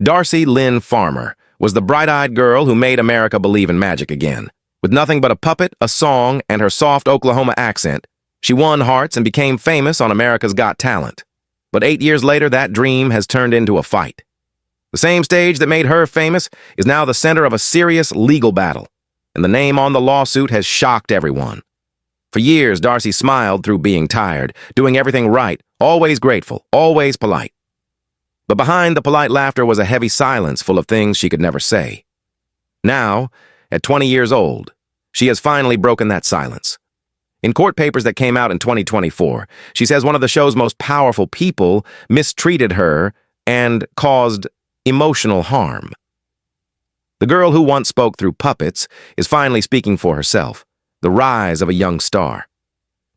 Darcy Lynn Farmer was the bright-eyed girl who made America believe in magic again. With nothing but a puppet, a song, and her soft Oklahoma accent, she won hearts and became famous on America's Got Talent. But 8 years later, that dream has turned into a fight. The same stage that made her famous is now the center of a serious legal battle, and the name on the lawsuit has shocked everyone. For years, Darcy smiled through being tired, doing everything right, always grateful, always polite. But behind the polite laughter was a heavy silence full of things she could never say. Now, at 20 years old, she has finally broken that silence. In court papers that came out in 2024, she says one of the show's most powerful people mistreated her and caused emotional harm. The girl who once spoke through puppets is finally speaking for herself, the rise of a young star.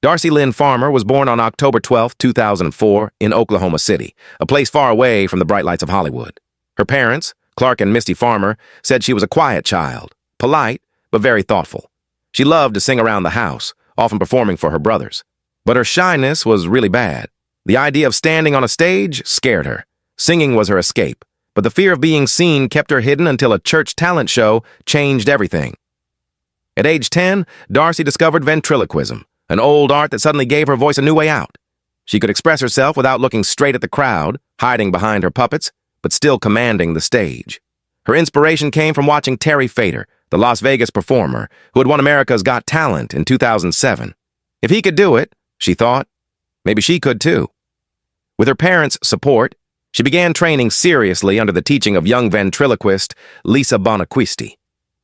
Darcy Lynn Farmer was born on October 12, 2004, in Oklahoma City, a place far away from the bright lights of Hollywood. Her parents, Clark and Misty Farmer, said she was a quiet child, polite, but very thoughtful. She loved to sing around the house, often performing for her brothers. But her shyness was really bad. The idea of standing on a stage scared her. Singing was her escape, but the fear of being seen kept her hidden until a church talent show changed everything. At age 10, Darcy discovered ventriloquism, an old art that suddenly gave her voice a new way out. She could express herself without looking straight at the crowd, hiding behind her puppets, but still commanding the stage. Her inspiration came from watching Terry Fader, the Las Vegas performer, who had won America's Got Talent in 2007. If he could do it, she thought, maybe she could too. With her parents' support, she began training seriously under the teaching of young ventriloquist Lisa Bonaquisti.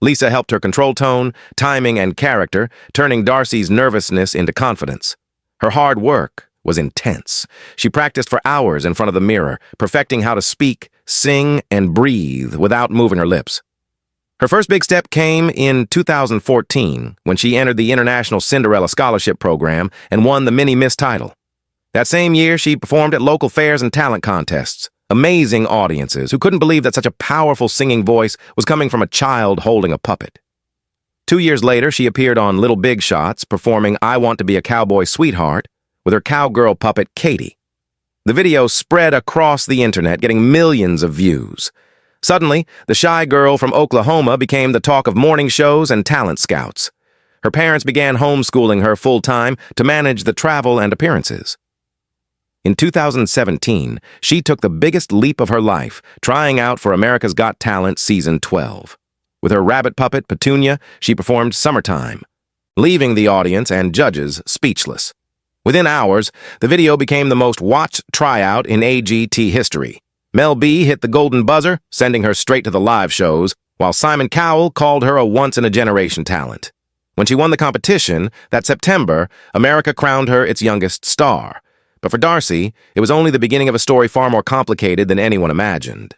Lisa helped her control tone, timing, and character, turning Darcy's nervousness into confidence. Her hard work was intense. She practiced for hours in front of the mirror, perfecting how to speak, sing, and breathe without moving her lips. Her first big step came in 2014 when she entered the International Cinderella Scholarship Program and won the Mini Miss title. That same year, she performed at local fairs and talent contests, amazing audiences who couldn't believe that such a powerful singing voice was coming from a child holding a puppet. 2 years later, she appeared on Little Big Shots, performing I Want to Be a Cowboy Sweetheart with her cowgirl puppet, Katie. The video spread across the internet, getting millions of views. Suddenly, the shy girl from Oklahoma became the talk of morning shows and talent scouts. Her parents began homeschooling her full-time to manage the travel and appearances. In 2017, she took the biggest leap of her life, trying out for America's Got Talent Season 12. With her rabbit puppet, Petunia, she performed Summertime, leaving the audience and judges speechless. Within hours, the video became the most watched tryout in AGT history. Mel B hit the golden buzzer, sending her straight to the live shows, while Simon Cowell called her a once-in-a-generation talent. When she won the competition, that September, America crowned her its youngest star. But for Darcy, it was only the beginning of a story far more complicated than anyone imagined.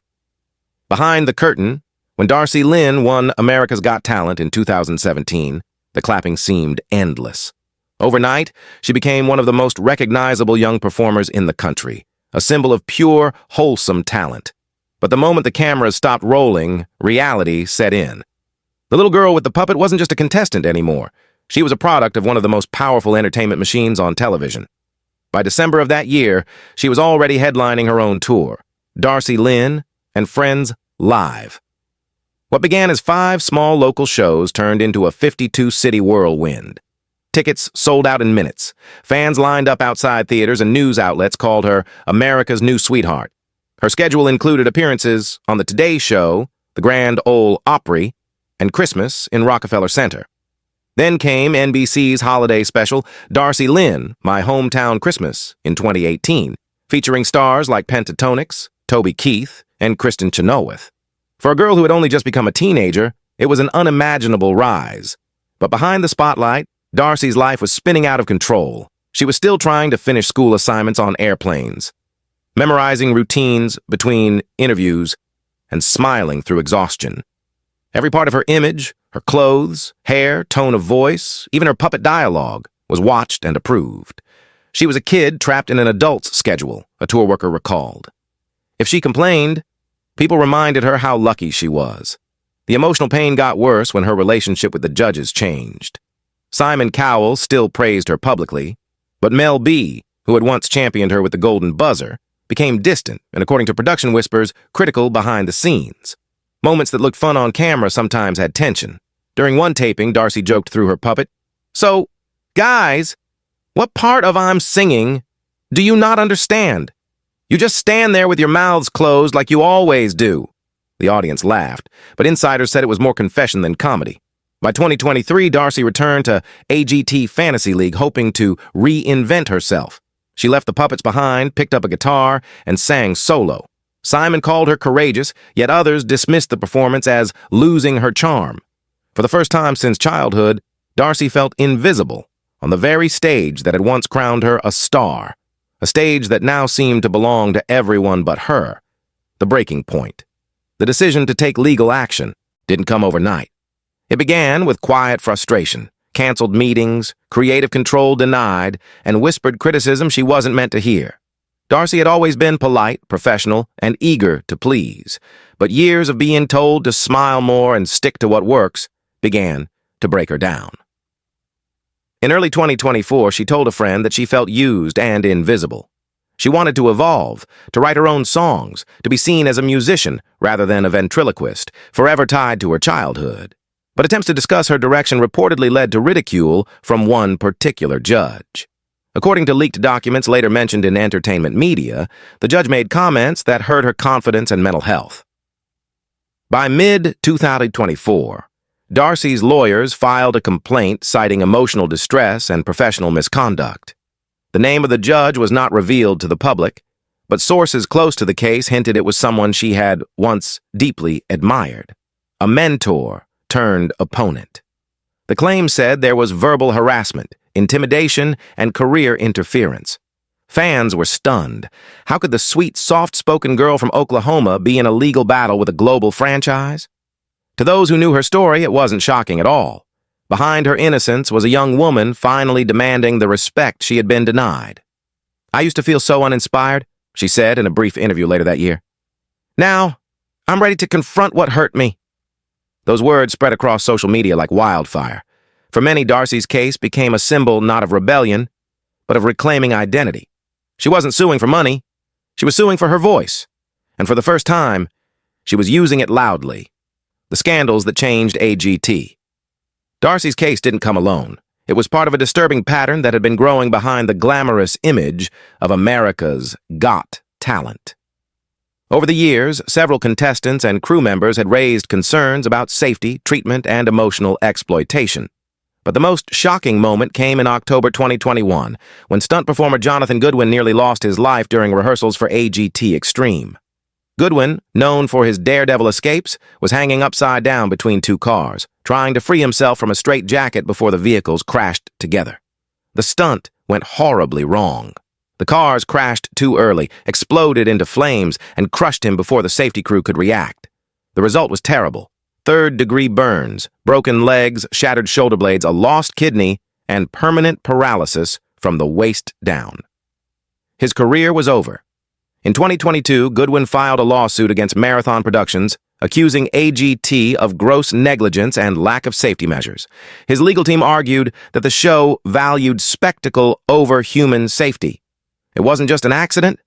Behind the curtain, when Darcy Lynn won America's Got Talent in 2017, the clapping seemed endless. Overnight, she became one of the most recognizable young performers in the country, a symbol of pure, wholesome talent. But the moment the cameras stopped rolling, reality set in. The little girl with the puppet wasn't just a contestant anymore. She was a product of one of the most powerful entertainment machines on television. By December of that year, she was already headlining her own tour, Darcy Lynn and Friends Live. What began as 5 small local shows turned into a 52-city whirlwind. Tickets sold out in minutes. Fans lined up outside theaters and news outlets called her America's New Sweetheart. Her schedule included appearances on The Today Show, the Grand Ole Opry, and Christmas in Rockefeller Center. Then came NBC's holiday special, Darcy Lynn, My Hometown Christmas, in 2018, featuring stars like Pentatonix, Toby Keith, and Kristen Chenoweth. For a girl who had only just become a teenager, it was an unimaginable rise. But behind the spotlight, Darcy's life was spinning out of control. She was still trying to finish school assignments on airplanes, memorizing routines between interviews, and smiling through exhaustion. Every part of her image, her clothes, hair, tone of voice, even her puppet dialogue, was watched and approved. She was a kid trapped in an adult's schedule, a tour worker recalled. If she complained, people reminded her how lucky she was. The emotional pain got worse when her relationship with the judges changed. Simon Cowell still praised her publicly, but Mel B, who had once championed her with the golden buzzer, became distant and, according to production whispers, critical behind the scenes. Moments that looked fun on camera sometimes had tension. During one taping, Darcy joked through her puppet, "So, guys, what part of I'm singing do you not understand? You just stand there with your mouths closed like you always do." The audience laughed, but insiders said it was more confession than comedy. By 2023, Darcy returned to AGT Fantasy League, hoping to reinvent herself. She left the puppets behind, picked up a guitar, and sang solo. Simon called her courageous, yet others dismissed the performance as losing her charm. For the first time since childhood, Darcy felt invisible on the very stage that had once crowned her a star, a stage that now seemed to belong to everyone but her. The breaking point. The decision to take legal action didn't come overnight. It began with quiet frustration, canceled meetings, creative control denied, and whispered criticism she wasn't meant to hear. Darcy had always been polite, professional, and eager to please, but years of being told to smile more and stick to what works began to break her down. In early 2024, she told a friend that she felt used and invisible. She wanted to evolve, to write her own songs, to be seen as a musician rather than a ventriloquist, forever tied to her childhood. But attempts to discuss her direction reportedly led to ridicule from one particular judge. According to leaked documents later mentioned in entertainment media, the judge made comments that hurt her confidence and mental health. By mid-2024, Darcy's lawyers filed a complaint citing emotional distress and professional misconduct. The name of the judge was not revealed to the public, but sources close to the case hinted it was someone she had once deeply admired, a mentor turned opponent. The claim said there was verbal harassment, intimidation, and career interference. Fans were stunned. How could the sweet, soft-spoken girl from Oklahoma be in a legal battle with a global franchise? To those who knew her story, it wasn't shocking at all. Behind her innocence was a young woman finally demanding the respect she had been denied. "I used to feel so uninspired," she said in a brief interview later that year. "Now, I'm ready to confront what hurt me." Those words spread across social media like wildfire. For many, Darcy's case became a symbol not of rebellion, but of reclaiming identity. She wasn't suing for money. She was suing for her voice. And for the first time, she was using it loudly. The scandals that changed AGT. Darcy's case didn't come alone. It was part of a disturbing pattern that had been growing behind the glamorous image of America's Got Talent. Over the years, several contestants and crew members had raised concerns about safety, treatment, and emotional exploitation. But the most shocking moment came in October 2021, when stunt performer Jonathan Goodwin nearly lost his life during rehearsals for AGT Extreme. Goodwin, known for his daredevil escapes, was hanging upside down between two cars, trying to free himself from a straitjacket before the vehicles crashed together. The stunt went horribly wrong. The cars crashed too early, exploded into flames, and crushed him before the safety crew could react. The result was terrible. Third-degree burns, broken legs, shattered shoulder blades, a lost kidney, and permanent paralysis from the waist down. His career was over. In 2022, Goodwin filed a lawsuit against Marathon Productions, accusing AGT of gross negligence and lack of safety measures. His legal team argued that the show valued spectacle over human safety. It wasn't just an accident,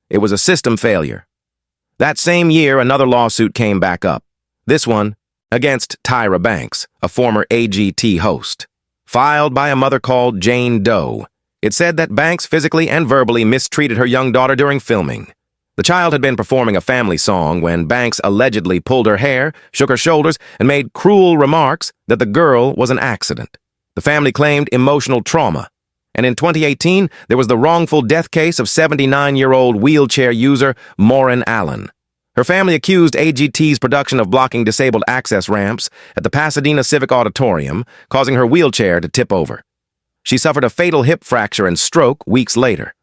it was a system failure. That same year, another lawsuit came back up. This one against Tyra Banks, a former AGT host. Filed by a mother called Jane Doe. It said that Banks physically and verbally mistreated her young daughter during filming. The child had been performing a family song when Banks allegedly pulled her hair, shook her shoulders, and made cruel remarks that the girl was an accident. The family claimed emotional trauma. And in 2018, there was the wrongful death case of 79-year-old wheelchair user Maureen Allen. Her family accused AGT's production of blocking disabled access ramps at the Pasadena Civic Auditorium, causing her wheelchair to tip over. She suffered a fatal hip fracture and stroke weeks later.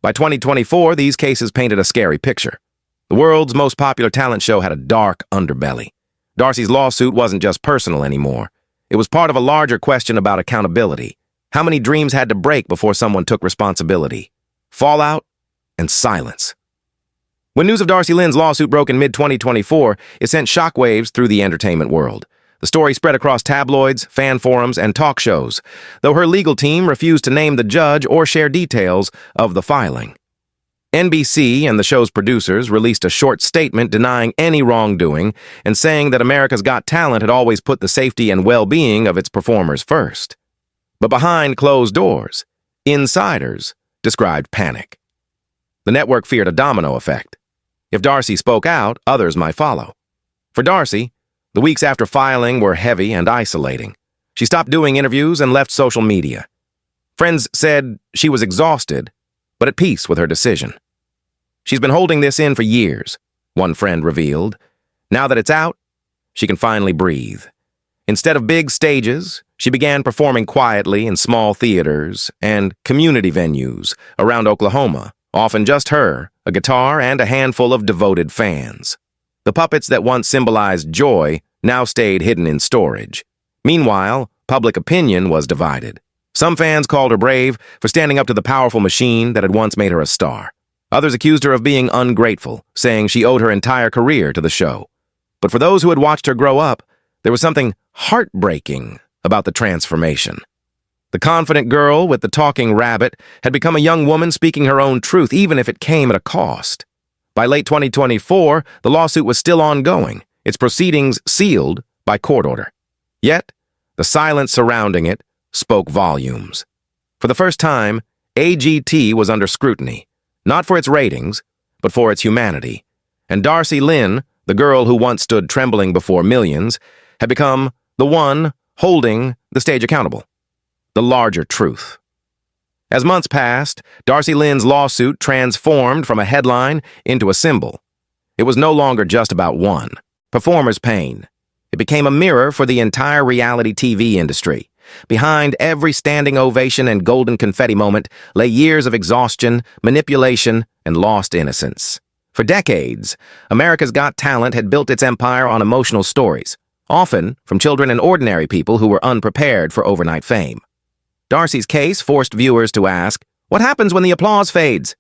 By 2024, these cases painted a scary picture. The world's most popular talent show had a dark underbelly. Darcy's lawsuit wasn't just personal anymore. It was part of a larger question about accountability. How many dreams had to break before someone took responsibility? Fallout and silence. When news of Darcy Lynn's lawsuit broke in mid-2024, it sent shockwaves through the entertainment world. The story spread across tabloids, fan forums, and talk shows, though her legal team refused to name the judge or share details of the filing. NBC and the show's producers released a short statement denying any wrongdoing and saying that America's Got Talent had always put the safety and well-being of its performers first. But behind closed doors, insiders described panic. The network feared a domino effect. If Darcy spoke out, others might follow. For Darcy, the weeks after filing were heavy and isolating. She stopped doing interviews and left social media. Friends said she was exhausted, but at peace with her decision. She's been holding this in for years, one friend revealed. Now that it's out, she can finally breathe. Instead of big stages, she began performing quietly in small theaters and community venues around Oklahoma, often just her, a guitar, and a handful of devoted fans. The puppets that once symbolized joy now stayed hidden in storage. Meanwhile, public opinion was divided. Some fans called her brave for standing up to the powerful machine that had once made her a star. Others accused her of being ungrateful, saying she owed her entire career to the show. But for those who had watched her grow up, there was something heartbreaking about the transformation. The confident girl with the talking rabbit had become a young woman speaking her own truth, even if it came at a cost. By late 2024, the lawsuit was still ongoing, its proceedings sealed by court order. Yet, the silence surrounding it spoke volumes. For the first time, AGT was under scrutiny, not for its ratings, but for its humanity. And Darcy Lynn, the girl who once stood trembling before millions, had become the one holding the stage accountable. The larger truth. As months passed, Darcy Lynn's lawsuit transformed from a headline into a symbol. It was no longer just about one performer's pain. It became a mirror for the entire reality TV industry. Behind every standing ovation and golden confetti moment lay years of exhaustion, manipulation, and lost innocence. For decades, America's Got Talent had built its empire on emotional stories, often from children and ordinary people who were unprepared for overnight fame. Darcy's case forced viewers to ask, what happens when the applause fades?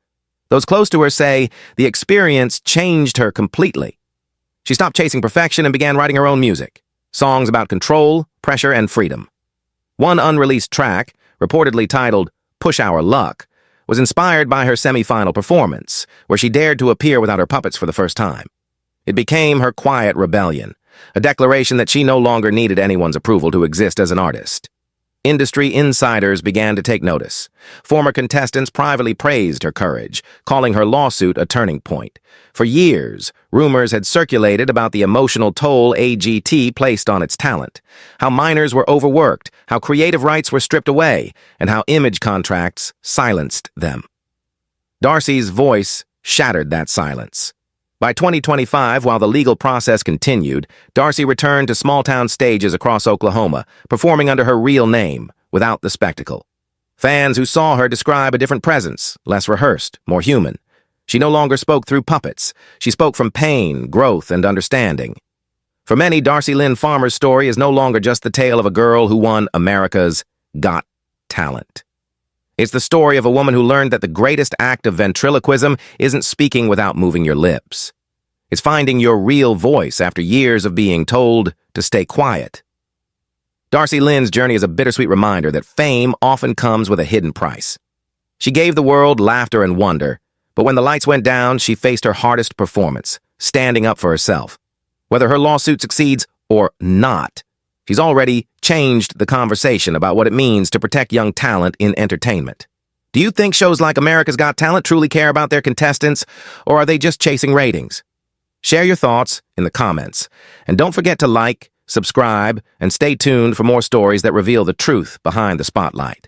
Those close to her say the experience changed her completely. She stopped chasing perfection and began writing her own music, songs about control, pressure, and freedom. One unreleased track, reportedly titled Push Our Luck, was inspired by her semi-final performance, where she dared to appear without her puppets for the first time. It became her quiet rebellion, a declaration that she no longer needed anyone's approval to exist as an artist. Industry insiders began to take notice. Former contestants privately praised her courage, calling her lawsuit a turning point. For years, rumors had circulated about the emotional toll AGT placed on its talent, how minors were overworked, how creative rights were stripped away, and how image contracts silenced them. Darcy's voice shattered that silence. By 2025, while the legal process continued, Darcy returned to small-town stages across Oklahoma, performing under her real name, without the spectacle. Fans who saw her describe a different presence, less rehearsed, more human. She no longer spoke through puppets. She spoke from pain, growth, and understanding. For many, Darcy Lynn Farmer's story is no longer just the tale of a girl who won America's Got Talent. It's the story of a woman who learned that the greatest act of ventriloquism isn't speaking without moving your lips. It's finding your real voice after years of being told to stay quiet. Darcy Lynn's journey is a bittersweet reminder that fame often comes with a hidden price. She gave the world laughter and wonder, but when the lights went down, she faced her hardest performance, standing up for herself. Whether her lawsuit succeeds or not, she's already changed the conversation about what it means to protect young talent in entertainment. Do you think shows like America's Got Talent truly care about their contestants, or are they just chasing ratings? Share your thoughts in the comments, and don't forget to like, subscribe, and stay tuned for more stories that reveal the truth behind the spotlight.